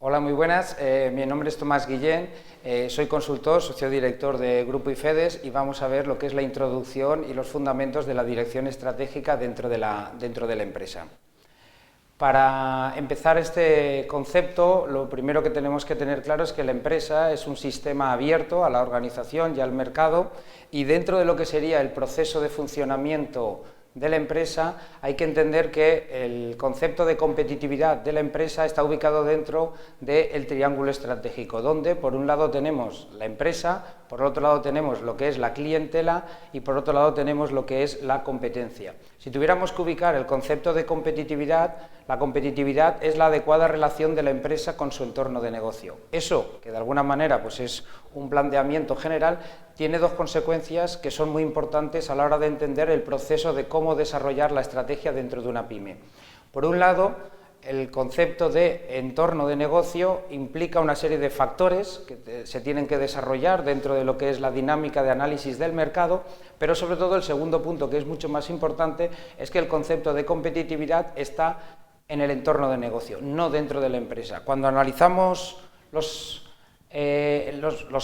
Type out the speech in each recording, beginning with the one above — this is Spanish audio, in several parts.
Hola, muy buenas. Mi nombre es Tomás Guillén, soy consultor, socio director de Grupo IFEDES y vamos a ver lo que es la introducción y los fundamentos de la dirección estratégica dentro de la empresa. Para empezar este concepto, lo primero que tenemos que tener claro es que la empresa es un sistema abierto a la organización y al mercado, y dentro de lo que sería el proceso de funcionamiento de la empresa hay que entender que el concepto de competitividad de la empresa está ubicado dentro del triángulo estratégico, donde por un lado tenemos la empresa, por otro lado tenemos lo que es la clientela y por otro lado tenemos lo que es la competencia. Si tuviéramos que ubicar el concepto de competitividad, la competitividad es la adecuada relación de la empresa con su entorno de negocio. Eso, que de alguna manera pues es un planteamiento general, tiene dos consecuencias que son muy importantes a la hora de entender el proceso de cómo desarrollar la estrategia dentro de una pyme. Por un lado, el concepto de entorno de negocio implica una serie de factores que se tienen que desarrollar dentro de lo que es la dinámica de análisis del mercado, pero sobre todo el segundo punto, que es mucho más importante, es que el concepto de competitividad está en el entorno de negocio, no dentro de la empresa. Cuando analizamos los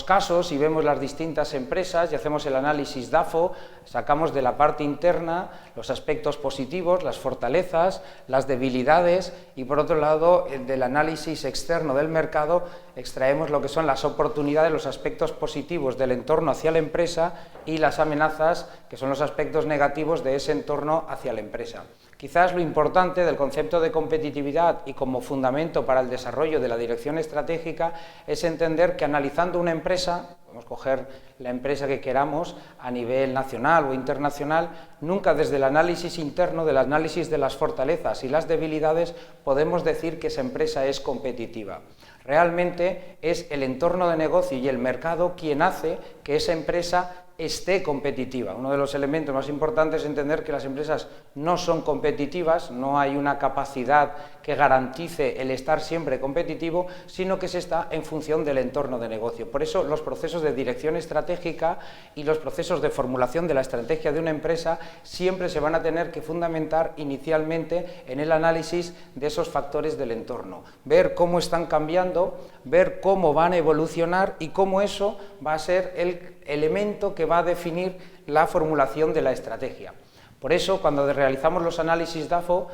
casos y vemos las distintas empresas y hacemos el análisis DAFO, sacamos de la parte interna los aspectos positivos, las fortalezas, las debilidades, y por otro lado del análisis externo del mercado extraemos lo que son las oportunidades, los aspectos positivos del entorno hacia la empresa y las amenazas, que son los aspectos negativos de ese entorno hacia la empresa. Quizás lo importante del concepto de competitividad y como fundamento para el desarrollo de la dirección estratégica es entender que analizando una empresa, podemos coger la empresa que queramos a nivel nacional o internacional, nunca desde el análisis interno, del análisis de las fortalezas y las debilidades, podemos decir que esa empresa es competitiva. Realmente es el entorno de negocio y el mercado quien hace que esa empresa esté competitiva. Uno de los elementos más importantes es entender que las empresas no son competitivas, no hay una capacidad que garantice el estar siempre competitivo, sino que se está en función del entorno de negocio. Por eso los procesos de dirección estratégica y los procesos de formulación de la estrategia de una empresa siempre se van a tener que fundamentar inicialmente en el análisis de esos factores del entorno, ver cómo están cambiando, ver cómo van a evolucionar y cómo eso va a ser el elemento que va a definir la formulación de la estrategia. Por eso, cuando realizamos los análisis DAFO,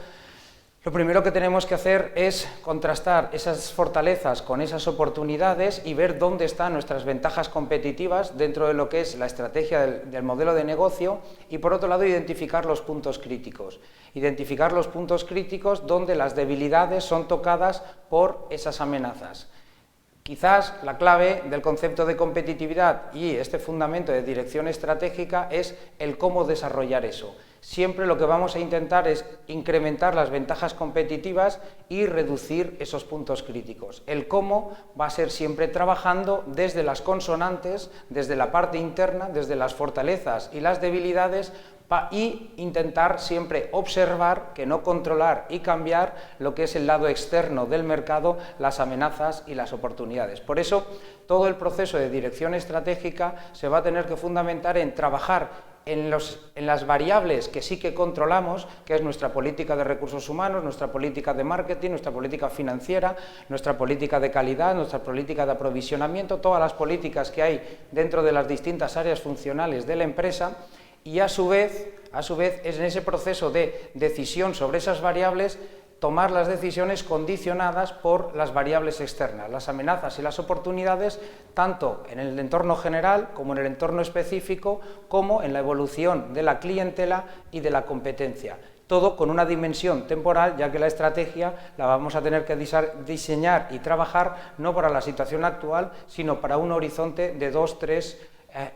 lo primero que tenemos que hacer es contrastar esas fortalezas con esas oportunidades y ver dónde están nuestras ventajas competitivas dentro de lo que es la estrategia del modelo de negocio, y por otro lado identificar los puntos críticos. Identificar los puntos críticos donde las debilidades son tocadas por esas amenazas. Quizás la clave del concepto de competitividad y este fundamento de dirección estratégica es el cómo desarrollar eso. Siempre lo que vamos a intentar es incrementar las ventajas competitivas y reducir esos puntos críticos. El cómo va a ser siempre trabajando desde las consonantes, desde la parte interna, desde las fortalezas y las debilidades, y intentar siempre observar, que no controlar y cambiar lo que es el lado externo del mercado, las amenazas y las oportunidades. Por eso, todo el proceso de dirección estratégica se va a tener que fundamentar en trabajar en las variables que sí que controlamos, que es nuestra política de recursos humanos, nuestra política de marketing, nuestra política financiera, nuestra política de calidad, nuestra política de aprovisionamiento, todas las políticas que hay dentro de las distintas áreas funcionales de la empresa. Y a su vez es en ese proceso de decisión sobre esas variables tomar las decisiones condicionadas por las variables externas, las amenazas y las oportunidades, tanto en el entorno general como en el entorno específico, como en la evolución de la clientela y de la competencia. Todo con una dimensión temporal, ya que la estrategia la vamos a tener que diseñar y trabajar no para la situación actual, sino para un horizonte de 2-3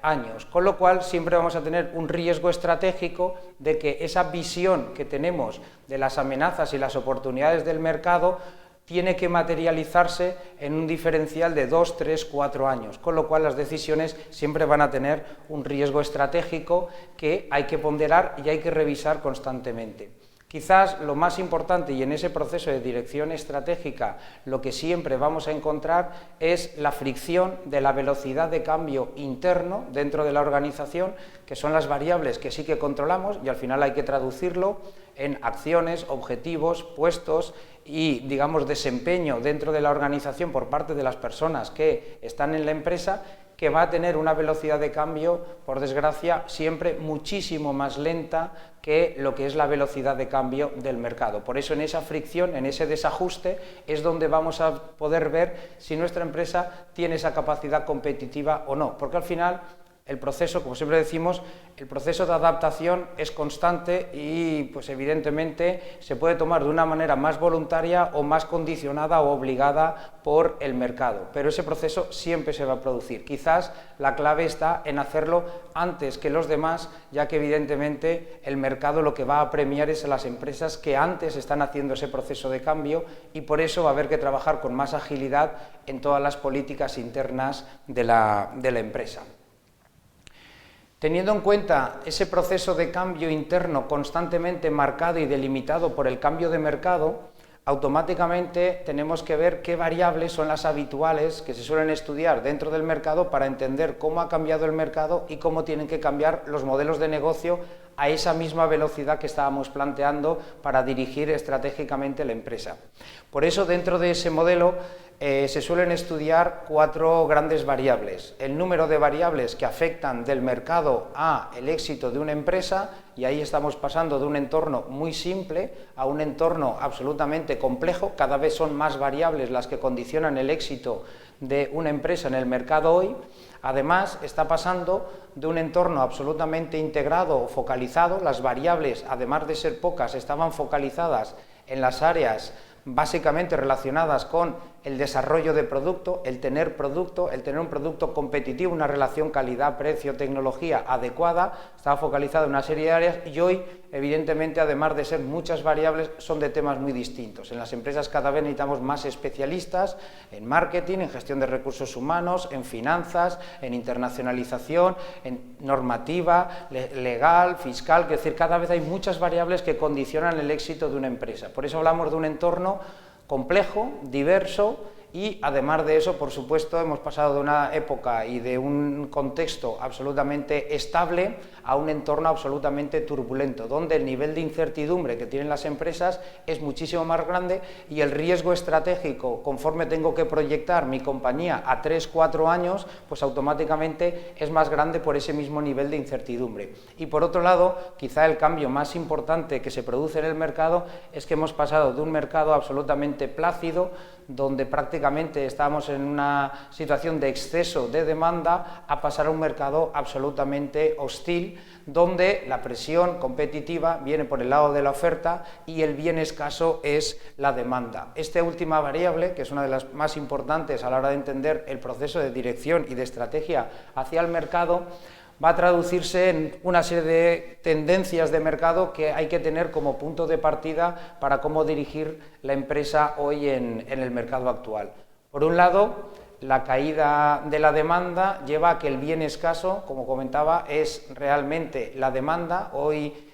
años, con lo cual siempre vamos a tener un riesgo estratégico de que esa visión que tenemos de las amenazas y las oportunidades del mercado tiene que materializarse en un diferencial de 2, 3, 4 años, con lo cual las decisiones siempre van a tener un riesgo estratégico que hay que ponderar y hay que revisar constantemente. Quizás lo más importante, y en ese proceso de dirección estratégica lo que siempre vamos a encontrar es la fricción de la velocidad de cambio interno dentro de la organización, que son las variables que sí que controlamos y al final hay que traducirlo en acciones, objetivos, puestos y, digamos, desempeño dentro de la organización por parte de las personas que están en la empresa, que va a tener una velocidad de cambio, por desgracia, siempre muchísimo más lenta que lo que es la velocidad de cambio del mercado. Por eso en esa fricción, en ese desajuste, es donde vamos a poder ver si nuestra empresa tiene esa capacidad competitiva o no, porque al final el proceso, como siempre decimos, el proceso de adaptación es constante y, pues evidentemente, se puede tomar de una manera más voluntaria o más condicionada o obligada por el mercado, pero ese proceso siempre se va a producir. Quizás la clave está en hacerlo antes que los demás, ya que evidentemente el mercado lo que va a premiar es a las empresas que antes están haciendo ese proceso de cambio y por eso va a haber que trabajar con más agilidad en todas las políticas internas de la empresa. Teniendo en cuenta ese proceso de cambio interno constantemente marcado y delimitado por el cambio de mercado, automáticamente tenemos que ver qué variables son las habituales que se suelen estudiar dentro del mercado para entender cómo ha cambiado el mercado y cómo tienen que cambiar los modelos de negocio a esa misma velocidad que estábamos planteando para dirigir estratégicamente la empresa. Por eso, dentro de ese modelo se suelen estudiar 4 grandes variables. El número de variables que afectan del mercado a el éxito de una empresa, y ahí estamos pasando de un entorno muy simple a un entorno absolutamente complejo. Cada vez son más variables las que condicionan el éxito de una empresa en el mercado hoy. Además, está pasando de un entorno absolutamente integrado o focalizado. Las variables, además de ser pocas, estaban focalizadas en las áreas básicamente relacionadas con el desarrollo de producto, el tener un producto competitivo, una relación calidad-precio-tecnología adecuada, estaba focalizado en una serie de áreas y hoy, evidentemente, además de ser muchas variables, son de temas muy distintos. En las empresas cada vez necesitamos más especialistas en marketing, en gestión de recursos humanos, en finanzas, en internacionalización, en normativa, legal, fiscal, es decir, cada vez hay muchas variables que condicionan el éxito de una empresa. Por eso hablamos de un entorno complejo, diverso y además de eso, por supuesto, hemos pasado de una época y de un contexto absolutamente estable a un entorno absolutamente turbulento, donde el nivel de incertidumbre que tienen las empresas es muchísimo más grande y el riesgo estratégico, conforme tengo que proyectar mi compañía a 3-4 años, pues automáticamente es más grande por ese mismo nivel de incertidumbre. Y por otro lado, quizá el cambio más importante que se produce en el mercado es que hemos pasado de un mercado absolutamente plácido, donde prácticamente estábamos en una situación de exceso de demanda, a pasar a un mercado absolutamente hostil, donde la presión competitiva viene por el lado de la oferta y el bien escaso es la demanda. Esta última variable, que es una de las más importantes a la hora de entender el proceso de dirección y de estrategia hacia el mercado, va a traducirse en una serie de tendencias de mercado que hay que tener como punto de partida para cómo dirigir la empresa hoy en el mercado actual. Por un lado, la caída de la demanda lleva a que el bien escaso, como comentaba, es realmente la demanda. Hoy,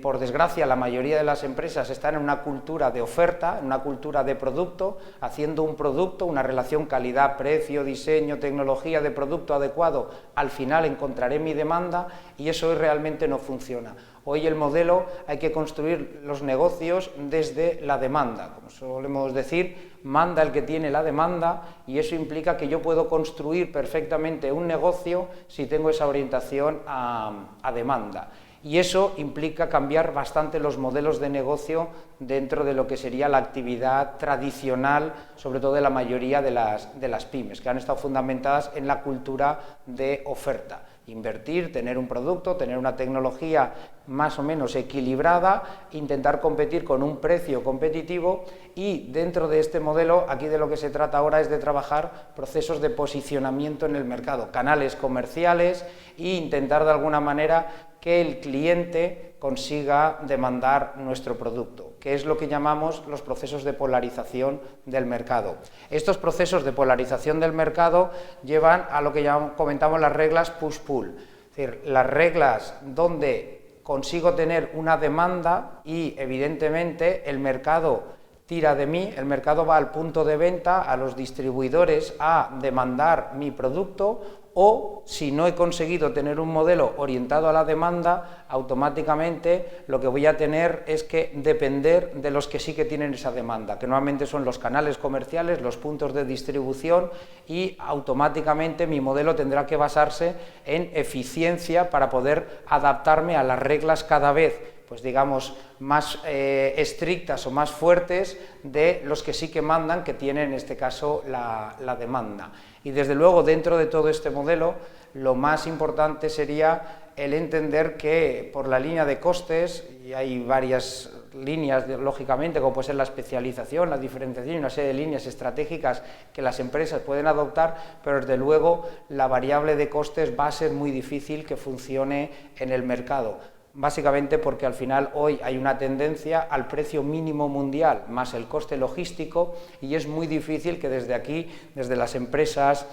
por desgracia, la mayoría de las empresas están en una cultura de oferta, en una cultura de producto, haciendo un producto, una relación calidad-precio, diseño, tecnología de producto adecuado, al final encontraré mi demanda y eso hoy realmente no funciona. Hoy el modelo hay que construir los negocios desde la demanda, como solemos decir, manda el que tiene la demanda y eso implica que yo puedo construir perfectamente un negocio si tengo esa orientación a demanda. Y eso implica cambiar bastante los modelos de negocio dentro de lo que sería la actividad tradicional, sobre todo de la mayoría de las pymes, que han estado fundamentadas en la cultura de oferta. Invertir, tener un producto, tener una tecnología más o menos equilibrada, intentar competir con un precio competitivo y dentro de este modelo, aquí de lo que se trata ahora es de trabajar procesos de posicionamiento en el mercado, canales comerciales e intentar de alguna manera que el cliente consiga demandar nuestro producto, que es lo que llamamos los procesos de polarización del mercado. Estos procesos de polarización del mercado llevan a lo que comentamos las reglas push-pull, es decir, las reglas donde consigo tener una demanda y evidentemente el mercado tira de mí, el mercado va al punto de venta, a los distribuidores a demandar mi producto, o si no he conseguido tener un modelo orientado a la demanda, automáticamente lo que voy a tener es que depender de los que sí que tienen esa demanda, que normalmente son los canales comerciales, los puntos de distribución, y automáticamente mi modelo tendrá que basarse en eficiencia para poder adaptarme a las reglas cada vez, pues digamos, más estrictas o más fuertes de los que sí que mandan, que tienen en este caso la demanda. Y desde luego, dentro de todo este modelo, lo más importante sería el entender que por la línea de costes, y hay varias líneas, lógicamente, como puede ser la especialización, la diferenciación y una serie de líneas estratégicas que las empresas pueden adoptar, pero desde luego la variable de costes va a ser muy difícil que funcione en el mercado. Básicamente porque al final hoy hay una tendencia al precio mínimo mundial más el coste logístico, y es muy difícil que desde aquí, desde las empresas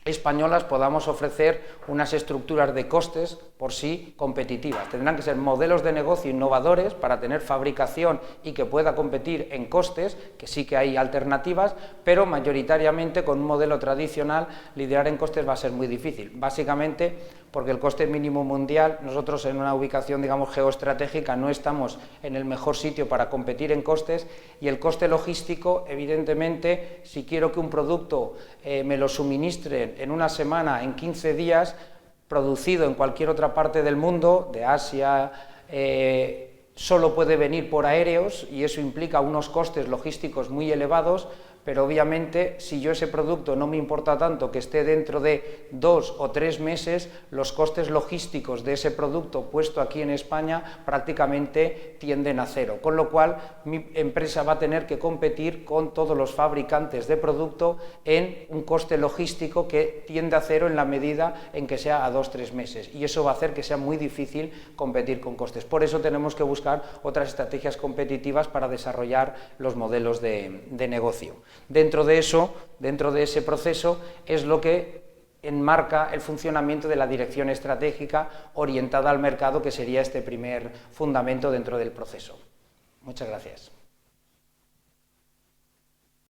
españolas, podamos ofrecer unas estructuras de costes por sí competitivas. Tendrán que ser modelos de negocio innovadores para tener fabricación y que pueda competir en costes, que sí que hay alternativas, pero mayoritariamente con un modelo tradicional liderar en costes va a ser muy difícil, básicamente porque el coste mínimo mundial, nosotros en una ubicación, digamos, geoestratégica no estamos en el mejor sitio para competir en costes, y el coste logístico, evidentemente, si quiero que un producto me lo suministren en una semana, en 15 días, producido en cualquier otra parte del mundo, de Asia, solo puede venir por aéreos, y eso implica unos costes logísticos muy elevados. Pero obviamente, si yo ese producto no me importa tanto que esté dentro de 2 o 3 meses, los costes logísticos de ese producto puesto aquí en España prácticamente tienden a cero, con lo cual mi empresa va a tener que competir con todos los fabricantes de producto en un coste logístico que tiende a cero en la medida en que sea a 2 o 3 meses, y eso va a hacer que sea muy difícil competir con costes. Por eso tenemos que buscar otras estrategias competitivas para desarrollar los modelos de negocio. Dentro de eso, dentro de ese proceso, es lo que enmarca el funcionamiento de la dirección estratégica orientada al mercado, que sería este primer fundamento dentro del proceso. Muchas gracias.